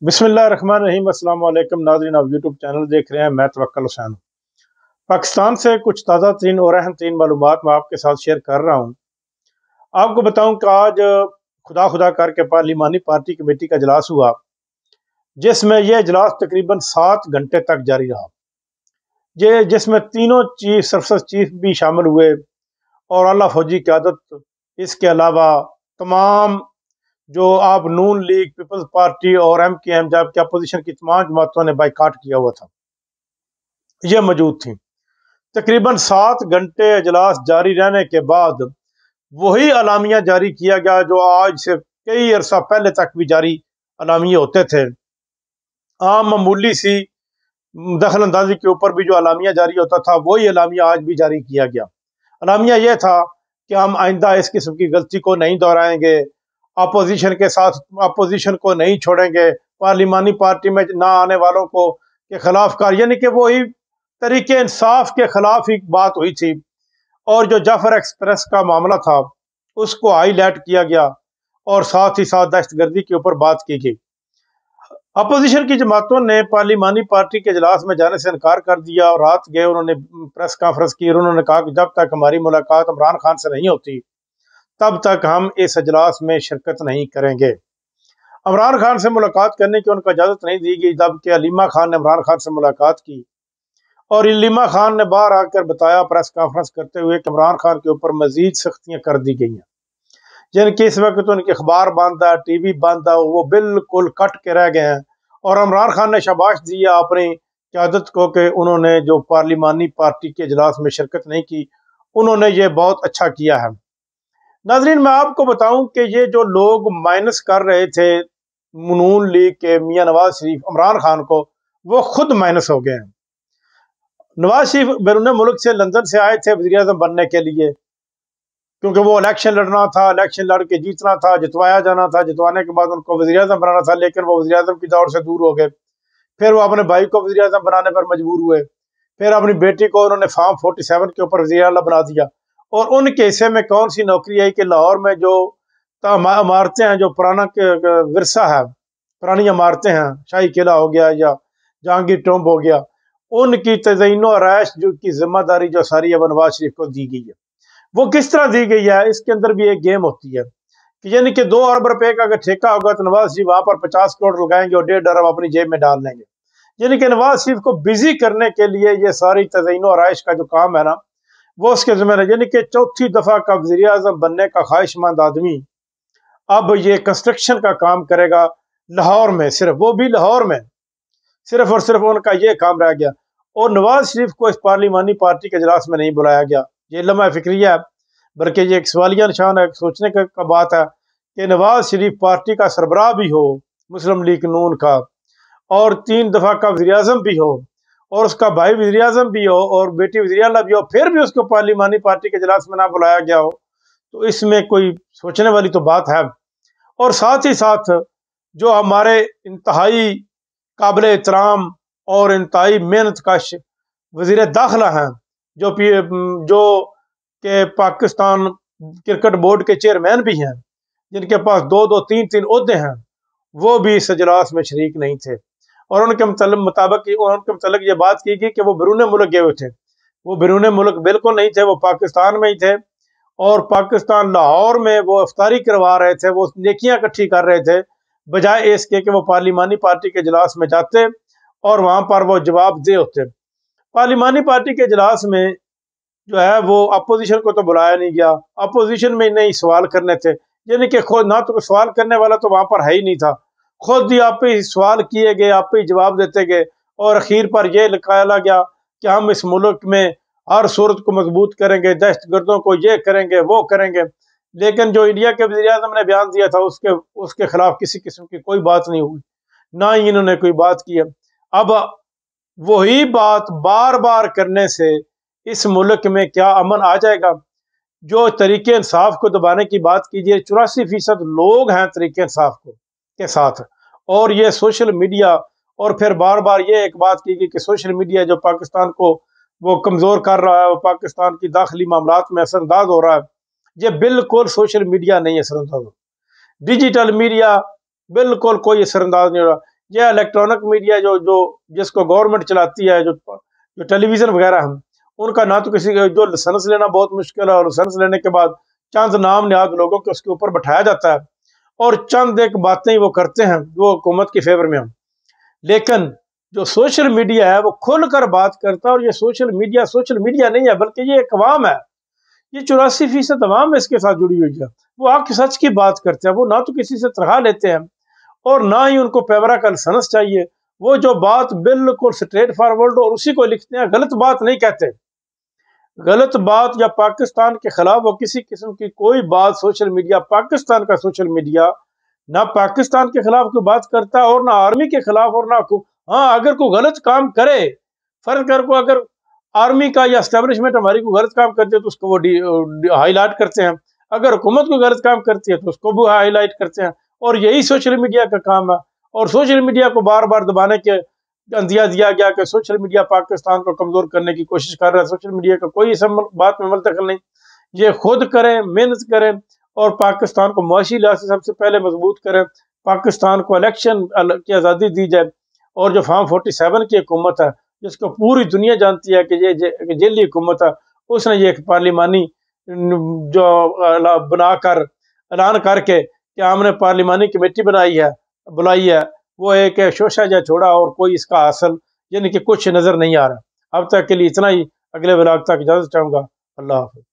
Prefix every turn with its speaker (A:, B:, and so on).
A: بسم اللہ الرحمن الرحیم۔ السلام علیکم ناظرین، آپ یوٹیوب چینل دیکھ رہے ہیں، میں توکل حسین۔ پاکستان سے کچھ تازہ ترین اور اہم ترین معلومات میں آپ کے ساتھ شیئر کر رہا ہوں۔ آپ کو بتاؤں کہ آج خدا کر کے پارلیمانی پارٹی کمیٹی کا اجلاس ہوا، جس میں یہ اجلاس تقریباً 7 گھنٹے تک جاری رہا، جس میں تینوں سرپرست چیف بھی شامل ہوئے اور اعلیٰ فوجی قیادت، اس کے علاوہ تمام جو آپ نون لیگ، پیپلز پارٹی اور ایم کے ایم، جبکہ اپوزیشن کی تمام جماعتوں نے بائیکاٹ کیا ہوا تھا، یہ موجود تھیں۔ تقریباً 7 گھنٹے اجلاس جاری رہنے کے بعد وہی اعلامیہ جاری کیا گیا جو آج سے کئی عرصہ پہلے تک بھی جاری اعلامیے ہوتے تھے۔ عام معمولی سی دخل اندازی کے اوپر بھی جو اعلامیہ جاری ہوتا تھا، وہی اعلامیہ آج بھی جاری کیا گیا۔ اعلامیہ یہ تھا کہ ہم آئندہ اس قسم کی غلطی کو نہیں دہرائیں گے، اپوزیشن کے ساتھ اپوزیشن کو نہیں چھوڑیں گے، پارلیمانی پارٹی میں نہ آنے والوں کو کے خلاف کار، یعنی کہ وہی طریقے انصاف کے خلاف ہی بات ہوئی تھی۔ اور جو جعفر ایکسپریس کا معاملہ تھا، اس کو ہائی لائٹ کیا گیا اور ساتھ ہی ساتھ دہشت گردی کے اوپر بات کی گئی۔ اپوزیشن کی جماعتوں نے پارلیمانی پارٹی کے اجلاس میں جانے سے انکار کر دیا اور رات گئے، انہوں نے پریس کانفرنس کی اور انہوں نے کہا کہ جب تک ہماری ملاقات عمران خان سے نہیں ہوتی تب تک ہم اس اجلاس میں شرکت نہیں کریں گے۔ عمران خان سے ملاقات کرنے کی ان کو اجازت نہیں دی گئی، جبکہ علیمہ خان نے عمران خان سے ملاقات کی اور علیمہ خان نے باہر آ کر بتایا پریس کانفرنس کرتے ہوئے کہ عمران خان کے اوپر مزید سختیاں کر دی گئی ہیں، جن کی اس وقت ان کی اخبار بند ہے، ٹی وی بند ہے، وہ بالکل کٹ کے رہ گئے ہیں۔ اور عمران خان نے شاباش دی اپنی قیادت کو کہ انہوں نے جو پارلیمانی پارٹی کے اجلاس میں شرکت نہیں کی، انہوں نے یہ بہت اچھا کیا ہے۔ ناظرین، میں آپ کو بتاؤں کہ یہ جو لوگ مائنس کر رہے تھے نون لیگ کے میاں نواز شریف عمران خان کو، وہ خود مائنس ہو گئے ہیں۔ نواز شریف بیرون ملک سے لندن سے آئے تھے وزیر اعظم بننے کے لیے، کیونکہ وہ الیکشن لڑنا تھا، الیکشن لڑ کے جیتنا تھا، جتوایا جانا تھا، جتوانے کے بعد ان کو وزیر اعظم بنانا تھا، لیکن وہ وزیر اعظم کی دور سے دور ہو گئے۔ پھر وہ اپنے بھائی کو وزیر اعظم بنانے پر مجبور ہوئے، پھر اپنی بیٹی کو انہوں نے فارم 47 کے اوپر وزیر اعلیٰ بنا دیا۔ اور ان کے حصے میں کون سی نوکری آئی کہ لاہور میں جو عمارتیں ہیں، جو پرانا ورثہ ہے، پرانی عمارتیں ہیں، شاہی قلعہ ہو گیا یا جہانگیر ٹومب ہو گیا، ان کی تزئین و آرائش جو کی ذمہ داری جو ساری اب نواز شریف کو دی گئی ہے۔ وہ کس طرح دی گئی ہے؟ اس کے اندر بھی ایک گیم ہوتی ہے کہ یعنی کہ 2 ارب روپے کا اگر ٹھیکہ ہوگا تو نواز شریف وہاں پر 50 کروڑ لگائیں گے اور 1.5 ارب اپنی جیب میں ڈال لیں گے۔ یعنی کہ نواز شریف کو بزی کرنے کے لیے یہ ساری تزئین و آرائش کا جو کام ہے نا، وہ اس کے ذمہ ہے۔ یعنی کہ 4تھی دفعہ کا وزیر اعظم بننے کا خواہش مند آدمی اب یہ کنسٹرکشن کا کام کرے گا لاہور میں، صرف وہ بھی لاہور میں، صرف اور صرف ان کا یہ کام رہ گیا۔ اور نواز شریف کو اس پارلیمانی پارٹی کے اجلاس میں نہیں بلایا گیا۔ یہ لمحہ فکریہ ہے، بلکہ یہ ایک سوالیہ نشان ہے، سوچنے کا بات ہے کہ نواز شریف پارٹی کا سربراہ بھی ہو، مسلم لیگ نون کا، اور 3 دفعہ کا وزیر اعظم بھی ہو، اور اس کا بھائی وزیر اعظم بھی ہو اور بیٹی وزیر اعلیٰ بھی ہو، پھر بھی اس کو پارلیمانی پارٹی کے اجلاس میں نہ بلایا گیا ہو، تو اس میں کوئی سوچنے والی تو بات ہے۔ اور ساتھ ہی ساتھ جو ہمارے انتہائی قابل احترام اور انتہائی محنت کش وزیر داخلہ ہیں، جو کہ پاکستان کرکٹ بورڈ کے چیئرمین بھی ہیں، جن کے پاس 2 3 عہدے ہیں، وہ بھی اس اجلاس میں شریک نہیں تھے۔ اور ان کے مطابق یہ بات کی گئی کہ وہ بیرون ملک گئے ہوئے تھے۔ وہ بیرون ملک بالکل نہیں تھے، وہ پاکستان میں ہی تھے، اور پاکستان لاہور میں وہ افطاری کروا رہے تھے، وہ نیکیاں اکٹھی کر رہے تھے، بجائے اس کے کہ وہ پارلیمانی پارٹی کے اجلاس میں جاتے اور وہاں پر وہ جواب دہ ہوتے۔ پارلیمانی پارٹی کے اجلاس میں جو ہے وہ اپوزیشن کو تو بلایا نہیں گیا، اپوزیشن میں نہیں سوال کرنے تھے، یعنی کہ خود نہ تو سوال کرنے والا تو وہاں پر ہے ہی نہیں تھا، خود ہی آپ ہی سوال کیے گئے، آپ ہی جواب دیتے گئے، اور اخیر پر یہ نکالا گیا کہ ہم اس ملک میں ہر صورت کو مضبوط کریں گے، دہشت گردوں کو یہ کریں گے، وہ کریں گے۔ لیکن جو انڈیا کے وزیر اعظم نے بیان دیا تھا، اس کے خلاف کسی قسم کی کوئی بات نہیں ہوئی، نہ ہی انہوں نے کوئی بات کی ہے۔ اب وہی بات بار بار کرنے سے اس ملک میں کیا امن آ جائے گا؟ جو طریقے انصاف کو دبانے کی بات کیجیے، 84% لوگ ہیں طریقے انصاف کے ساتھ، اور یہ سوشل میڈیا، اور پھر بار بار یہ ایک بات کی گئی کہ سوشل میڈیا جو پاکستان کو وہ کمزور کر رہا ہے، وہ پاکستان کی داخلی معاملات میں اثر انداز ہو رہا ہے۔ یہ بالکل سوشل میڈیا نہیں اثر انداز ہو، ڈیجیٹل میڈیا بالکل کوئی اثر انداز نہیں ہو رہا۔ یہ الیکٹرانک میڈیا جو جس کو گورنمنٹ چلاتی ہے، جو ٹیلی ویژن وغیرہ ہیں، ان کا نہ تو کسی جو لائسنس لینا بہت مشکل ہے، اور لائسنس لینے کے بعد چند نام نہاد لوگوں کو اس کے اوپر بٹھایا جاتا ہے اور چند ایک باتیں وہ کرتے ہیں وہ حکومت کے فیور میں ہوں۔ لیکن جو سوشل میڈیا ہے وہ کھل کر بات کرتا ہے، اور یہ سوشل میڈیا نہیں ہے بلکہ یہ ایک عوام ہے۔ یہ 84% عوام اس کے ساتھ جڑی ہوئی ہے۔ وہ آ کے سچ کی بات کرتے ہیں، وہ نہ تو کسی سے تنخواہ لیتے ہیں اور نہ ہی ان کو پیورا کا لائسنس چاہیے۔ وہ جو بات بالکل اسٹریٹ فارورڈ اور اسی کو لکھتے ہیں، غلط بات نہیں کہتے۔ غلط بات یا پاکستان کے خلاف وہ کسی قسم کی کوئی بات سوشل میڈیا، پاکستان کا سوشل میڈیا نہ پاکستان کے خلاف کوئی بات کرتا ہے اور نہ آرمی کے خلاف، اور نہ ہاں اگر کوئی غلط کام کرے، فرض کر کو اگر آرمی کا یا اسٹیبلشمنٹ ہماری کو غلط کام کرتی ہے تو اس کو وہ ہائی لائٹ کرتے ہیں، اگر حکومت کو غلط کام کرتی ہے تو اس کو بھی ہائی لائٹ کرتے ہیں، اور یہی سوشل میڈیا کا کام ہے۔ اور سوشل میڈیا کو بار بار دبانے کے اندیا دیا گیا کہ سوشل میڈیا پاکستان کو کمزور کرنے کی کوشش کر رہا ہے۔ سوشل میڈیا کا کوئی اس بات میں ملتقل نہیں، یہ خود کریں، محنت کریں اور پاکستان کو معاشی لحاظ سے سب سے پہلے مضبوط کریں، پاکستان کو الیکشن کی آزادی دی جائے، اور جو فارم 47 کی حکومت ہے جس کو پوری دنیا جانتی ہے کہ یہ جیلی حکومت ہے، اس نے یہ ایک پارلیمانی جو بنا کر اعلان کر کے کہ ہم نے پارلیمانی کمیٹی بلائی ہے، وہ ایک شوشہ جا چھوڑا اور کوئی اس کا حاصل یعنی کہ کچھ نظر نہیں آ رہا۔ اب تک کے لیے اتنا ہی، اگلے ولاگ تک اجازت چاہوں گا۔ اللہ حافظ۔